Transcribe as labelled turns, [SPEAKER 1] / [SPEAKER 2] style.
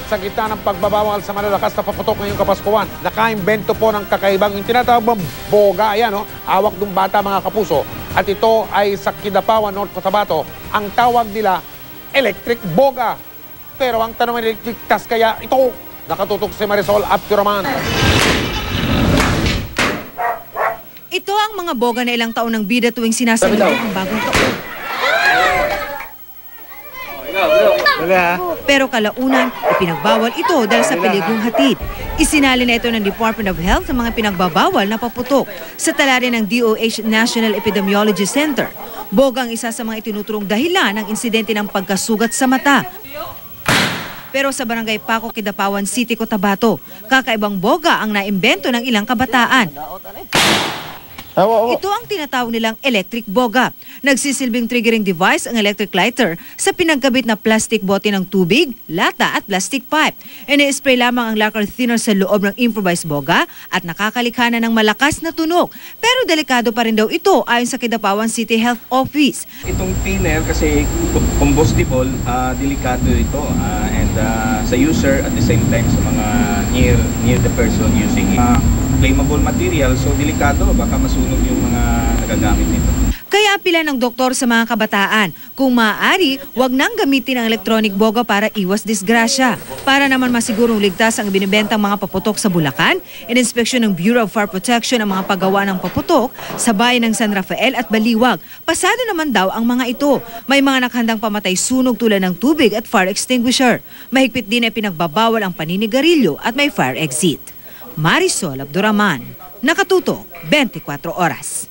[SPEAKER 1] sa gitna ng pagbabawal sa malalakas na paputok ngayong Kapaskuhan, nakaimbento po ng kakaibang yung tinatawag bang boga. Ayan, no? Hawak ng bata, mga kapuso. At ito ay sa Kidapawan, North Cotabato. Ang tawag nila, electric boga. Pero ang tanong, electric tas kaya ito? Nakatutok si Marisol Abduraman.
[SPEAKER 2] Ito ang mga boga na ilang taon ng bida tuwing sinasalubong ang bagong taon. Pero kalaunan, ipinagbawal ito dahil sa peligrong hatid. Isinali na ito ng Department of Health sa mga pinagbabawal na paputok. Sa tala rin ng DOH National Epidemiology Center, boga ang isa sa mga itinuturong dahilan ng insidente ng pagkasugat sa mata. Pero sa Barangay Paco, Kidapawan City, Cotabato, kakaibang boga ang naimbento ng ilang kabataan. Ito ang tinatawag nilang electric boga. Nagsisilbing triggering device ang electric lighter sa pinagkabit na plastic bote ng tubig, lata at plastic pipe. Ini-spray lamang ang lacquer thinner sa loob ng improvised boga at nakakalikha na ng malakas na tunog. Pero delikado pa rin daw ito ayon sa Kidapawan City Health Office.
[SPEAKER 3] Itong thinner kasi combustible, delikado ito and sa user at the same time sa mga near the person using it. Flammable material, so delikado, baka masunog yung mga nagagamit nito.
[SPEAKER 2] Kaya apila ng doktor sa mga kabataan, kung maaari, huwag nang gamitin ang electronic boga para iwas disgrasya. Para naman masigurong ligtas ang binibentang mga paputok sa Bulacan, in-inspeksyon ng Bureau of Fire Protection ang mga paggawa ng paputok sa bayan ng San Rafael at Baliwag. Pasado naman daw ang mga ito. May mga nakhandang pamatay sunog tulad ng tubig at fire extinguisher. Mahigpit din ay pinagbabawal ang paninigarilyo at may fire exit. Marisol Abduraman, nakatuto 24 oras.